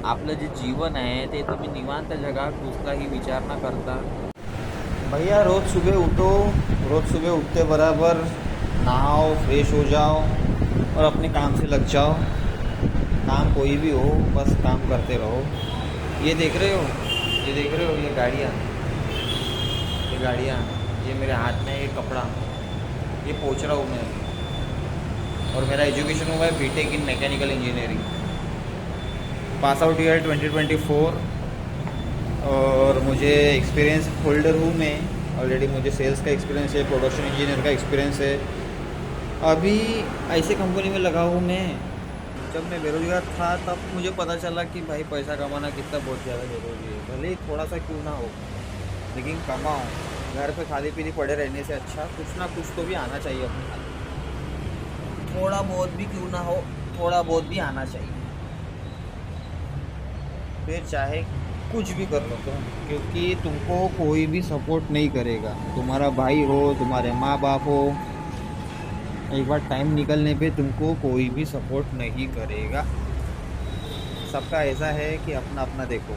आपलं जे जीवन आहे ते तुम्ही निवांत जगा, कुठलाही विचार न करता। भैया रोज़ सुबह उठो, रोज़ सुबह उठते बराबर नहाओ, फ्रेश हो जाओ और अपने काम से लग जाओ। काम कोई भी हो, बस काम करते रहो। ये देख रहे हो, ये देख रहे हो, ये गाड़ियाँ, ये मेरे हाथ में ये कपड़ा, ये पोंछ रहा हूँ मैं। और मेरा एजुकेशन हुआ है BTech in mechanical engineering. Pass out year 2024। और मुझे एक्सपीरियंस होल्डर हूँ मैं। ऑलरेडी मुझे सेल्स का एक्सपीरियंस है, प्रोडक्शन इंजीनियर का एक्सपीरियंस है। अभी ऐसे कंपनी में लगा हूँ मैं। जब मैं बेरोज़गार था तब मुझे पता चला कि भाई पैसा कमाना कितना बहुत ज़्यादा ज़रूरी है। भले ही थोड़ा सा क्यों ना हो, लेकिन कमाओ। घर पे खाली पीली पड़े रहने से अच्छा कुछ ना कुछ तो भी आना चाहिए अपने हाथ में। थोड़ा बहुत भी क्यों ना हो, थोड़ा बहुत भी आना चाहिए। फिर चाहे कुछ भी कर लो तुम, क्योंकि तुमको कोई भी सपोर्ट नहीं करेगा। तुम्हारा भाई हो, तुम्हारे माँ बाप हो, एक बार टाइम निकलने पे तुमको कोई भी सपोर्ट नहीं करेगा। सबका ऐसा है कि अपना अपना देखो।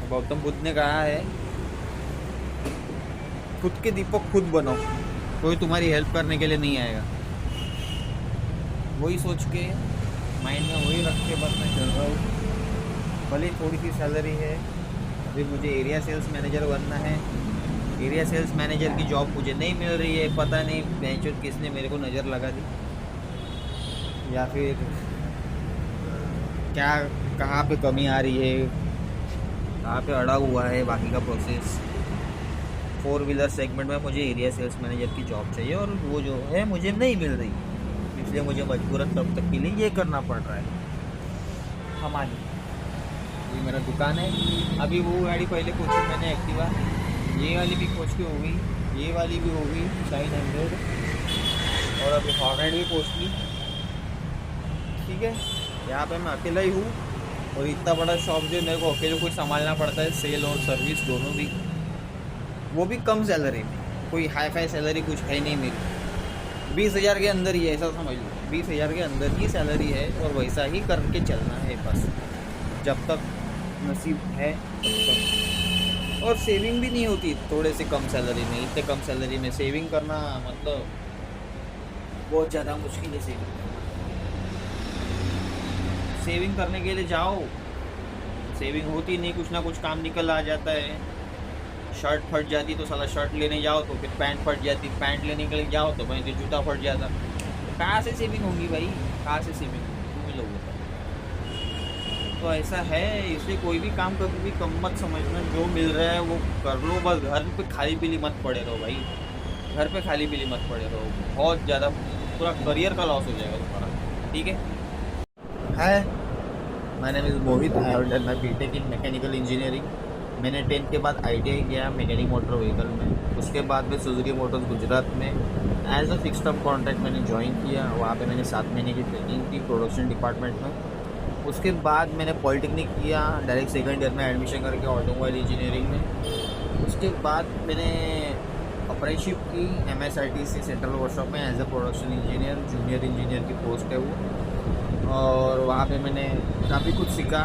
गौतम बुद्ध ने कहा है, खुद के दीपक खुद बनो, कोई तुम्हारी हेल्प करने के लिए नहीं आएगा। वही सोच के माइंड में वही रख के बस मैं चल रहा हूँ। भले थोड़ी सी सैलरी है। अभी मुझे एरिया सेल्स मैनेजर बनना है। एरिया सेल्स मैनेजर की जॉब मुझे नहीं मिल रही है। पता नहीं बेंचों किसने मेरे को नज़र लगा दी, या फिर क्या, कहाँ पे कमी आ रही है, कहाँ पे अड़ा हुआ है बाकी का प्रोसेस। 4 व्हीलर सेगमेंट में मुझे एरिया सेल्स मैनेजर की जॉब चाहिए और वो जो है मुझे नहीं मिल रही, इसलिए मुझे मजबूरन तब तक के लिए ये करना पड़ रहा है। हमारी ये मेरा दुकान है। अभी वो गाड़ी पहले कोची मैंने एक्टिवा, ये वाली भी कोच की हो गई, ये वाली भी हो गई शाइन 100, और अभी हॉर्नेट भी कोच की। ठीक है, यहाँ पे मैं अकेला ही हूँ और इतना बड़ा शॉप जो मेरे को अकेले कोई संभालना पड़ता है, सेल और सर्विस दोनों भी, वो भी कम सैलरी में। कोई हाई फाई सैलरी कुछ है नहीं मेरी, 20,000 के अंदर ही है, ऐसा समझ लो। 20,000 के अंदर ही सैलरी है और वैसा ही करके चलना है बस, जब तक नसीब है तब तक। और सेविंग भी नहीं होती थोड़े से कम सैलरी में। इतने कम सैलरी में सेविंग करना मतलब बहुत ज़्यादा मुश्किल है। सेविंग करने के लिए जाओ, सेविंग होती नहीं, कुछ ना कुछ काम निकल आ जाता है। शर्ट फट जाती तो साला शर्ट लेने जाओ तो फिर पैंट फट जाती, पैंट लेने के लिए जाओ तो भाई जूता फट जाता। तो कहाँ से सेविंग होगी भाई, कहाँ से सेविंग होगी, तुम ही लोगों का। तो ऐसा है, इसलिए कोई भी काम कभी भी कम मत समझना। जो मिल रहा है वो कर लो बस। घर पे खाली पीली मत पड़े रहो भाई, घर पे खाली पीली मत पड़े रहो। बहुत ज़्यादा पूरा करियर का लॉस हो जाएगा तुम्हारा। ठीक है। My name is Mohit. I have done my BTech in mechanical engineering. मैंने 10th के बाद ITI किया मैकेनिक मोटर व्हीकल में। उसके बाद में सुजुकी मोटर्स गुजरात में as a fix term contract मैंने ज्वाइन किया। वहाँ पे मैंने 7 महीने की ट्रेनिंग की प्रोडक्शन डिपार्टमेंट में। उसके बाद मैंने पॉलिटेक्निक किया, डायरेक्ट सेकंड ईयर में एडमिशन करके ऑटोमोबाइल इंजीनियरिंग में। उसके बाद मैंने अप्रेंटिसशिप की MSRTC सेंट्रल वर्कशॉप में as a production engineer, junior engineer की पोस्ट है वो। और वहाँ पे मैंने काफ़ी कुछ सीखा।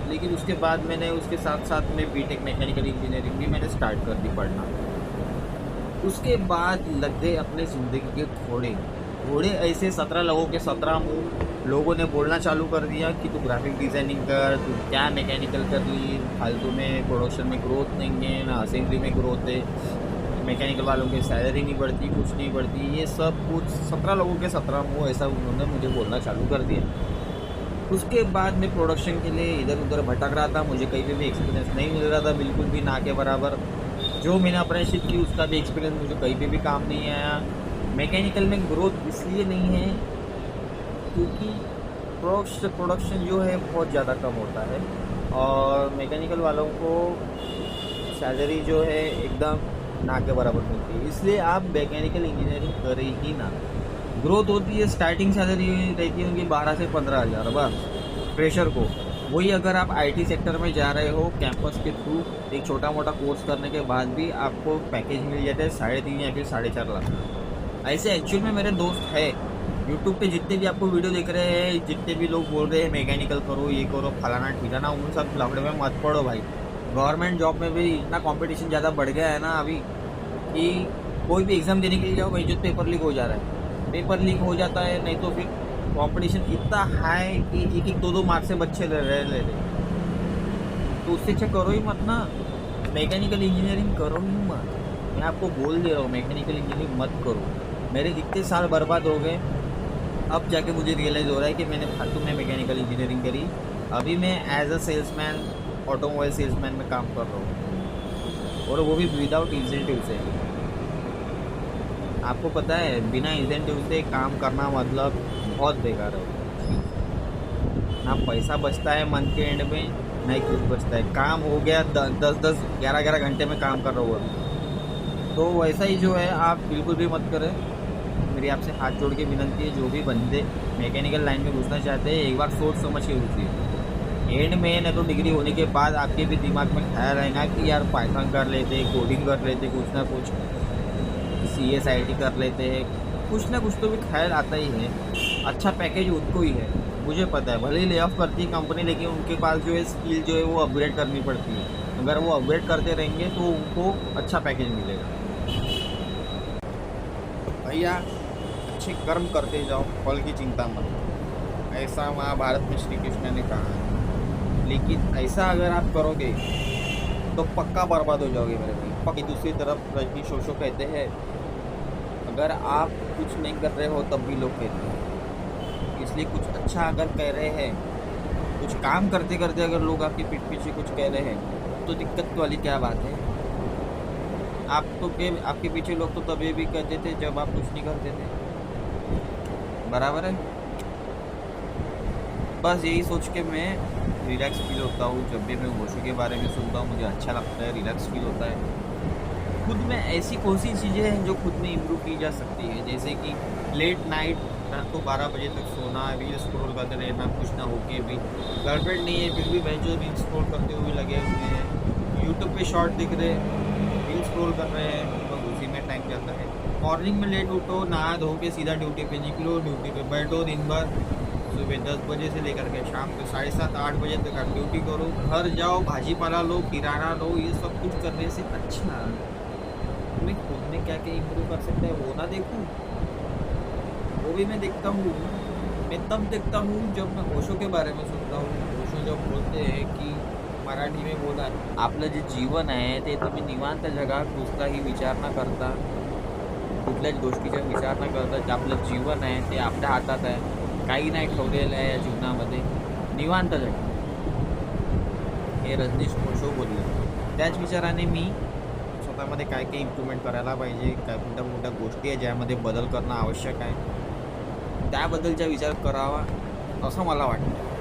लेकिन उसके बाद मैंने उसके साथ साथ में बीटेक मैकेनिकल इंजीनियरिंग भी मैंने स्टार्ट कर दी पढ़ना। उसके बाद लग गए अपने ज़िंदगी के घोड़े ऐसे 17 लोगों के 17 मुँह। लोगों ने बोलना चालू कर दिया कि तू ग्राफिक डिज़ाइनिंग कर, तू क्या मैकेनिकल कर ली, फालतू में प्रोडक्शन में ग्रोथ नहीं है ना, असेंबली में ग्रोथ है, मैकेनिकल वालों की सैलरी नहीं बढ़ती, कुछ नहीं बढ़ती। ये सब कुछ 17 लोगों के 17 मुँह ऐसा उन्होंने मुझे बोलना चालू कर दिया। उसके बाद मैं प्रोडक्शन के लिए इधर उधर भटक रहा था। मुझे कहीं पे भी एक्सपीरियंस नहीं मिल रहा था, बिल्कुल भी ना के बराबर। जो मैंने अप्रेंटिसशिप की उसका भी एक्सपीरियंस मुझे कहीं पे भी काम नहीं आया। मैकेनिकल में ग्रोथ इसलिए नहीं है क्योंकि प्रोडक्शन जो है बहुत ज़्यादा कम होता है और मैकेनिकल वालों को सैलरी जो है एकदम ना के बराबर मिलती है। इसलिए आप मैकेनिकल इंजीनियरिंग करें ही ना। ग्रोथ होती है, स्टार्टिंग सैलरी रहती है उनकी 12 से 15,000 बस फ्रेशर को। वही अगर आप IT सेक्टर में जा रहे हो कैंपस के थ्रू, एक छोटा मोटा कोर्स करने के बाद भी आपको पैकेज मिल जाता है 3.5 या फिर 4.5 लाख। ऐसे एक्चुअल में मेरे दोस्त है यूट्यूब पे जितने भी आपको वीडियो देख रहे हैं, जितने भी लोग बोल रहे हैं मैकेनिकल करो, ये करो, फलाना ठिकाना, उन सब लफड़े में मत पड़ो भाई। गवर्नमेंट जॉब में भी इतना कंपटीशन ज़्यादा बढ़ गया है ना अभी, कि कोई भी एग्ज़ाम देने के लिए जाओ भाई, जो पेपर लीक हो जा रहा है, पेपर लीक हो जाता है, नहीं तो फिर कंपटीशन इतना हाई कि एक एक दो दो मार्क्स से बच्चे ले रहे। तो उससे अच्छा करो ही मत ना, मैकेनिकल इंजीनियरिंग करो ही मत। मैं आपको बोल दे रहा हूँ, मैकेनिकल इंजीनियरिंग मत करो। मेरे इतने साल बर्बाद हो गए, अब जाके मुझे रियलाइज़ हो रहा है कि मैंने फालतू में मैकेनिकल इंजीनियरिंग करी। अभी मैं as a salesman, automobile salesman में काम कर रहा हूँ, और वो भी विदाउट इंसेंटिव से। आपको पता है बिना इंसेंटिव से काम करना मतलब बहुत बेकार है। ना पैसा बचता है मंथ के एंड में, ना ही कुछ बचता है। काम हो गया 10-10, 11-11 घंटे में काम कर रहा हुआ। तो वैसा ही जो है आप बिल्कुल भी मत करें। मेरी आपसे हाथ जोड़ के विनंती है, जो भी बंदे मैकेनिकल लाइन में घुसना चाहते हैं, एक बार सोच समझ के घुसिए। एंड में न तो डिग्री होने के बाद आपके भी दिमाग में ख्याल आएगा कि यार पाइथन कर लेते, कोडिंग कर लेते, कुछ ना कुछ CSIT कर लेते हैं, कुछ ना कुछ तो भी ख्याल आता ही है। अच्छा पैकेज उनको ही है, मुझे पता है। भले ही ले ऑफ करती है कंपनी, लेकिन उनके पास जो है स्किल जो है वो अपग्रेड करनी पड़ती है। अगर वो अपग्रेड करते रहेंगे तो उनको अच्छा पैकेज मिलेगा। भैया अच्छे कर्म करते जाओ, फल की चिंता मत, ऐसा महाभारत में श्री कृष्ण ने कहा है। लेकिन ऐसा अगर आप करोगे तो पक्का बर्बाद हो जाओगे मेरे भाई, पक्का। दूसरी तरफ रजनी शोशो कहते हैं, अगर आप कुछ नहीं कर रहे हो तब भी लोग कहते हैं। इसलिए कुछ अच्छा अगर कह रहे हैं, कुछ काम करते करते अगर लोग आपके पीठ पीछे कुछ कह रहे हैं, तो दिक्कत वाली क्या बात है। आप तो के आपके पीछे लोग तो तभी भी कहते थे जब आप कुछ नहीं करते थे, बराबर है। बस यही सोच के मैं रिलैक्स फील होता हूँ। जब भी मैं ओशो के बारे में सुनता हूँ मुझे अच्छा लगता है, रिलैक्स फील होता है। खुद में ऐसी कौन सी चीज़ें हैं जो खुद में इम्प्रूव की जा सकती है, जैसे कि लेट नाइट रात को 12 बजे तक सोना, रील स्क्रॉल करते रहना, कुछ ना होके भी। गर्लफ्रेंड नहीं है फिर भी भाई जो रील स्क्रॉल करते हुए लगे हुए हैं, यूट्यूब पे शॉर्ट दिख रहे, रील स्क्रॉल कर रहे हैं, तो उसी में टाइम जाता है। मॉर्निंग में लेट उठो, नहा धो के सीधा ड्यूटी पे निकलो, ड्यूटी पे बैठो दिन भर, सुबह 10 बजे से लेकर के शाम को 7:30-8 बजे तक आप ड्यूटी करो, घर जाओ, भाजी पाला लो, किराना लो। ये सब कुछ करने से अच्छा मैं खुद में क्या क्या इम्प्रूव कर सकता है वो ना देखूं, वो भी मैं देखता हूँ। मैं तब देखता हूँ जब मैं ओशो के बारे में सुनता हूँ। ओशो जब बोलते हैं कि मराठी में बोला, आपलं जे जीवन आहे ते तुम्ही निवांत जगात कुठलाही विचार न करता, कुठल्याच गोष्टीचा विचार न करता, जे आपलं जीवन आहे ते आपल्या हातात आहे, काही नाही ठेवलेलं आहे या जीवनामध्ये, निवांत जगा, हे रजनीश ओशो बोलले। त्याच विचाराने मी स्वतःमध्ये काय काय इम्प्रूव्हमेंट करायला पाहिजे, काय कोणत्या कोणत्या गोष्टी आहे ज्यामध्ये बदल करणं आवश्यक आहे, त्याबद्दलचा विचार करावा असं मला वाटतं।